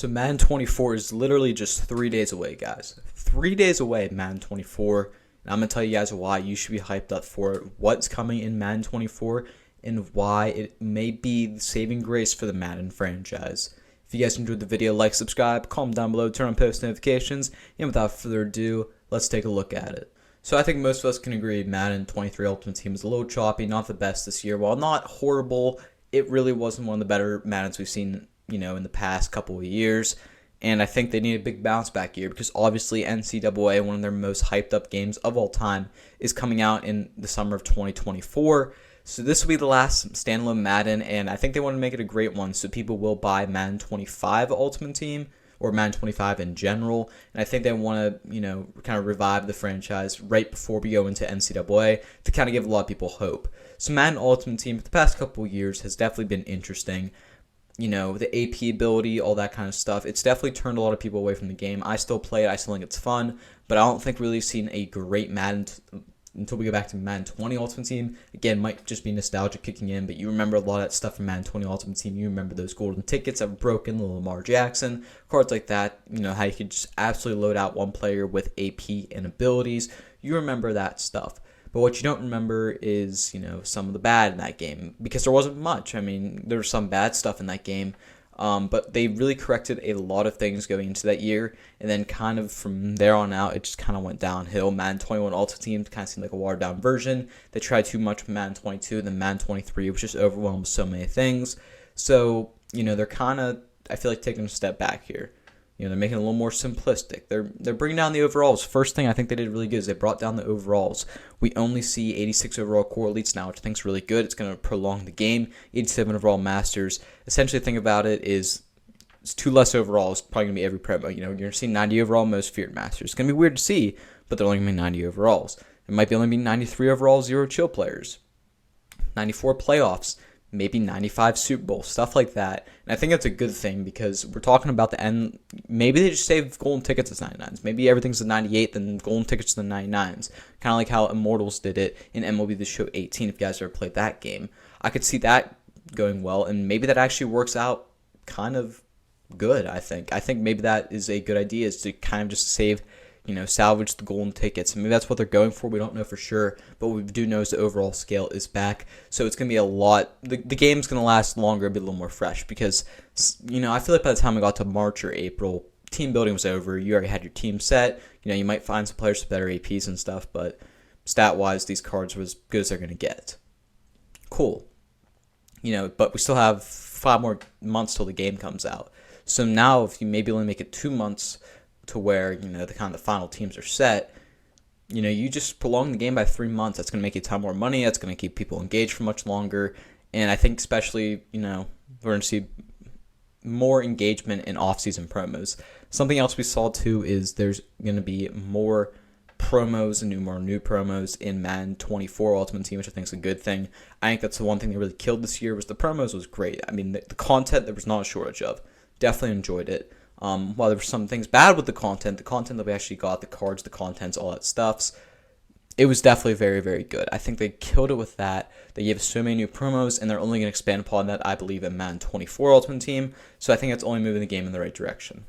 So Madden 24 is literally just 3 days away, guys. 3 days away, Madden 24. And I'm going to tell you guys why you should be hyped up for it, what's coming in Madden 24, and why it may be the saving grace for the Madden franchise. If you guys enjoyed the video, like, subscribe, comment down below, turn on post notifications, and without further ado, let's take a look at it. So I think most of us can agree Madden 23 Ultimate Team is a little choppy, not the best this year. While not horrible, it really wasn't one of the better Maddens we've seen, in the past couple of years. And I think they need a big bounce back year because obviously NCAA, one of their most hyped up games of all time, is coming out in the summer of 2024. So this will be the last standalone Madden, and I think they want to make it a great one so people will buy Madden 25 Ultimate Team or Madden 25 in general. And I think they want to, kind of revive the franchise right before we go into NCAA to kind of give a lot of people hope. So Madden Ultimate Team for the past couple of years has definitely been interesting. The AP ability, all that kind of stuff. It's definitely turned a lot of people away from the game. I still play it. I still think it's fun, but I don't think really seen a great Madden until we go back to Madden 20 Ultimate Team. Again, might just be nostalgia kicking in, but you remember a lot of that stuff from Madden 20 Ultimate Team. You remember those golden tickets that were broken, the Lamar Jackson, cards like that. How you could just absolutely load out one player with AP and abilities. You remember that stuff. But what you don't remember is, some of the bad in that game, because there wasn't much. I mean, there was some bad stuff in that game, but they really corrected a lot of things going into that year, and then kind of from there on out, it just kind of went downhill. Madden 21 Ultimate Team kind of seemed like a watered-down version. They tried too much with Madden 22, and then Madden 23 was just overwhelmed with so many things. So, they're kind of, I feel like, taking a step back here. They're making it a little more simplistic. They're bringing down the overalls. First thing I think they did really good is they brought down the overalls. We only see 86 overall core elites now, which I think is really good. It's going to prolong the game. 87 overall masters. Essentially, the thing about it is it's 2 less overalls. Probably going to be every promo. You're going to see 90 overall most feared masters. It's going to be weird to see, but they're only going to be 90 overalls. It might only be 93 overall zero chill players. 94 playoffs. Maybe 95 Super Bowl, stuff like that. And I think that's a good thing because we're talking about the end. Maybe they just save golden tickets as 99s. Maybe everything's a 98, then golden tickets to the 99s. Kind of like how Immortals did it in MLB The Show 18, if you guys ever played that game. I could see that going well, and maybe that actually works out kind of good, I think. I think maybe that is a good idea, is to kind of just save, salvage the golden tickets. Maybe that's what they're going for. We don't know for sure, but what we do know is the overall scale is back. So it's going to be a lot. The game's going to last longer, be a little more fresh because, I feel like by the time we got to March or April, team building was over. You already had your team set. You might find some players with better APs and stuff, but stat-wise, these cards were as good as they're going to get. Cool. But we still have 5 more months till the game comes out. So now if you maybe only make it 2 months to where, the kind of the final teams are set, you just prolong the game by 3 months. That's going to make you a ton more money. That's going to keep people engaged for much longer. And I think especially, we're going to see more engagement in off-season promos. Something else we saw too is there's going to be more promos and more new promos in Madden 24 Ultimate Team, which I think is a good thing. I think that's the one thing they really killed this year was the promos was great. I mean, the content there was not a shortage of. Definitely enjoyed it. While there were some things bad with the content that we actually got, the cards, the contents, all that stuff, it was definitely very, very good. I think they killed it with that. They gave us so many new promos, and they're only going to expand upon that, I believe, in Madden 24 Ultimate Team. So I think that's only moving the game in the right direction.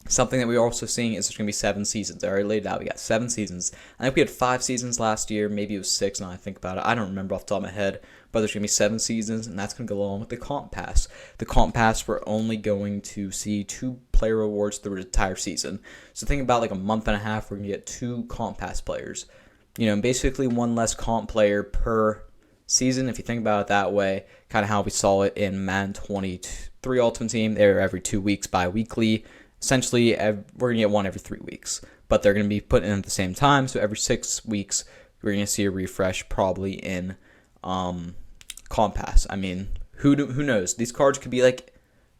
Something that we're also seeing is there's going to be 7 seasons. I already laid it out. We got 7 seasons. I think we had 5 seasons last year. Maybe it was 6 now I think about it. I don't remember off the top of my head. But there's going to be 7 seasons, and that's going to go along with the Comp Pass. The Comp Pass, we're only going to see 2 player rewards through the entire season. So think about like a month and a half, we're going to get 2 Comp Pass players. Basically 1 less comp player per season, if you think about it that way. Kind of how we saw it in Madden 23 Ultimate Team. They're every 2 weeks, bi-weekly. Essentially, we're going to get 1 every 3 weeks. But they're going to be put in at the same time, so every 6 weeks, we're going to see a refresh probably in Comp Pass. I mean, who knows? These cards could be it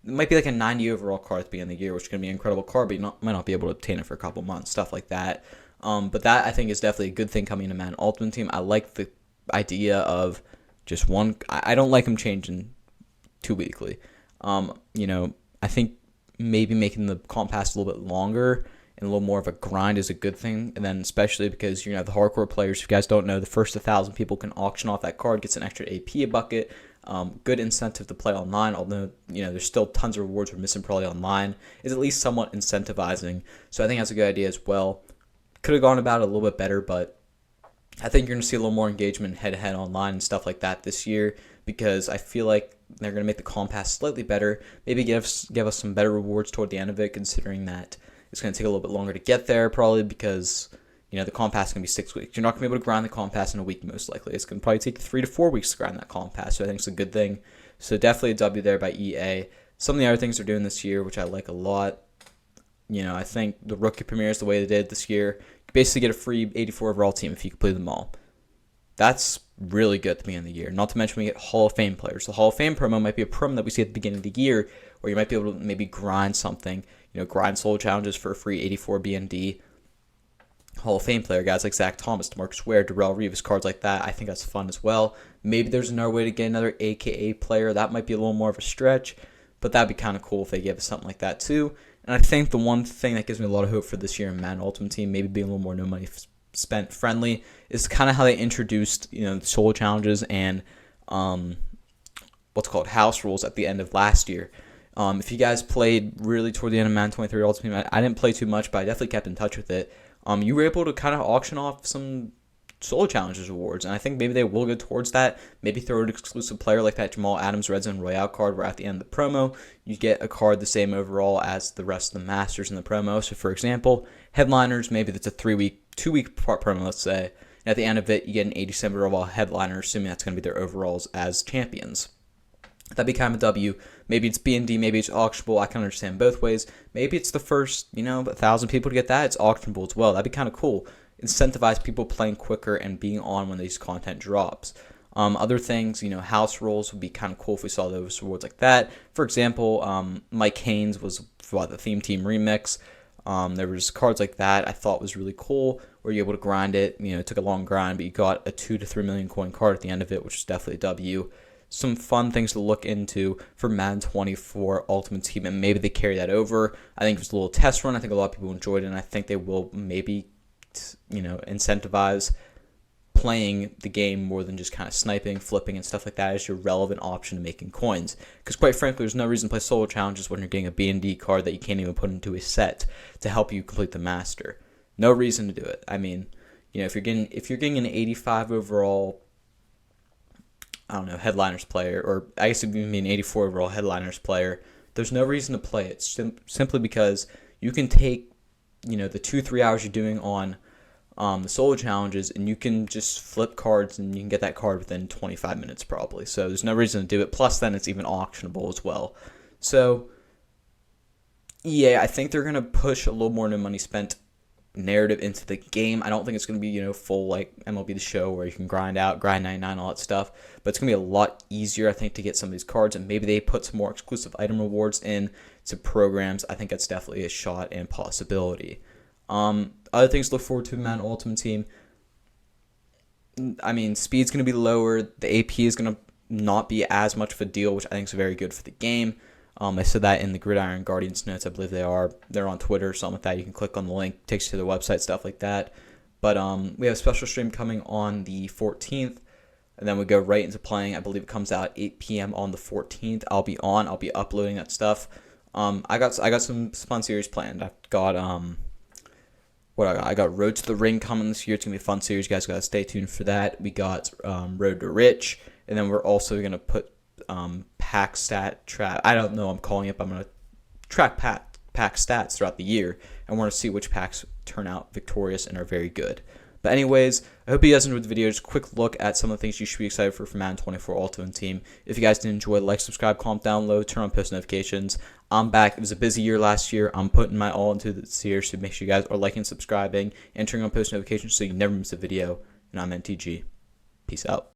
might be like a 90 overall card at the beginning of the year, which is going to be an incredible card, but you might not be able to obtain it for a couple months, stuff like that. But that, I think, is definitely a good thing coming into Madden Ultimate Team. I like the idea of just one. I don't like them changing 2 weekly. I think maybe making the Comp Pass a little bit longer and a little more of a grind is a good thing. And then especially because you have the hardcore players. If you guys don't know, the first 1,000 people can auction off that card, gets an extra AP bucket. Good incentive to play online, although there's still tons of rewards we're missing probably online. Is at least somewhat incentivizing. So I think that's a good idea as well. Could have gone about it a little bit better, but I think you're going to see a little more engagement head-to-head online and stuff like that this year, because I feel like they're going to make the comp pass slightly better. Maybe give us some better rewards toward the end of it, considering that it's going to take a little bit longer to get there, probably because the comp pass is going to be 6 weeks. You're not going to be able to grind the comp pass in a week, most likely. It's going to probably take 3 to 4 weeks to grind that comp pass, so I think it's a good thing. So definitely a W there by EA. Some of the other things they're doing this year, which I like a lot, I think the rookie premieres the way they did this year. You basically get a free 84 overall team if you complete them all. That's really good at the beginning of the year. Not to mention we get Hall of Fame players. The Hall of Fame promo might be a promo that we see at the beginning of the year, where you might be able to maybe grind something, grind solo challenges for a free 84 BND. Hall of Fame player, guys like Zach Thomas, DeMarcus Ware, Darrell Reeves, cards like that. I think that's fun as well. Maybe there's another way to get another AKA player. That might be a little more of a stretch, but that'd be kind of cool if they gave us something like that too. And I think the one thing that gives me a lot of hope for this year in Madden Ultimate Team, maybe being a little more no money spent friendly, is kind of how they introduced solo challenges and what's called house rules at the end of last year. If you guys played really toward the end of Madden 23 Ultimate Team, I didn't play too much, but I definitely kept in touch with it. You were able to kind of auction off some solo challenges rewards, and I think maybe they will go towards that. Maybe throw an exclusive player like that Jamal Adams Red Zone Royale card, where at the end of the promo you get a card the same overall as the rest of the masters in the promo. So for example, headliners, maybe that's a 2-week promo, let's say, and at the end of it you get an 87 overall headliner, assuming that's going to be their overalls as champions. That'd be kind of a W. Maybe it's B&D, maybe it's auctionable. I can understand both ways. Maybe it's the first 1,000 people to get that. It's auctionable as well. That'd be kind of cool. Incentivize people playing quicker and being on when these content drops. Other things, house rules would be kind of cool if we saw those rewards like that. For example, Mike Haynes was for the Theme Team Remix. There was cards like that I thought was really cool, where you're able to grind it. It took a long grind, but you got a 2 to 3 million coin card at the end of it, which is definitely a W. Some fun things to look into for Madden 24 Ultimate Team, and maybe they carry that over. I think it was a little test run. I think a lot of people enjoyed it, and I think they will maybe incentivize playing the game more than just kind of sniping, flipping, and stuff like that as your relevant option to making coins. Because quite frankly, there's no reason to play solo challenges when you're getting a B&D card that you can't even put into a set to help you complete the master. No reason to do it. I mean, if you're getting an 85 overall, headliners player, or I guess it would be an 84 overall headliners player, there's no reason to play it simply because you can take the 2-3 hours you're doing on the solo challenges, and you can just flip cards and you can get that card within 25 minutes probably. So there's no reason to do it. Plus then it's even auctionable as well. So yeah, I think they're going to push a little more no money spent narrative into the game. I don't think it's going to be full like MLB The Show where you can grind 99, all that stuff, but it's going to be a lot easier, I think, to get some of these cards, and maybe they put some more exclusive item rewards in to programs. I think that's definitely a shot and possibility. Other things to look forward to in Madden Ultimate Team, I mean, speed's going to be lower, the AP is going to not be as much of a deal, which I think is very good for the game. They said that in the Gridiron Guardians notes. I believe they're on Twitter or something like that. You can click on the link, takes you to their website, stuff like that. But we have a special stream coming on the 14th, and then we go right into playing. I believe it comes out at 8 p.m. on the 14th. I'll be uploading that stuff. I got some fun series planned. I've got I got Road to the Ring coming this year. It's gonna be a fun series. You guys gotta stay tuned for that. We got Road to Rich, and then we're also gonna put pack stat trap. I don't know. I'm calling it. But I'm gonna track pack stats throughout the year, and we're gonna see which packs turn out victorious and are very good. But anyways, I hope you guys enjoyed the video. Just a quick look at some of the things you should be excited for Madden 24 Ultimate Team. If you guys did enjoy, like, subscribe, comment down below, turn on post notifications. I'm back. It was a busy year last year. I'm putting my all into this year, so make sure you guys are liking, subscribing, and turning on post notifications so you never miss a video. And I'm NTG. Peace out.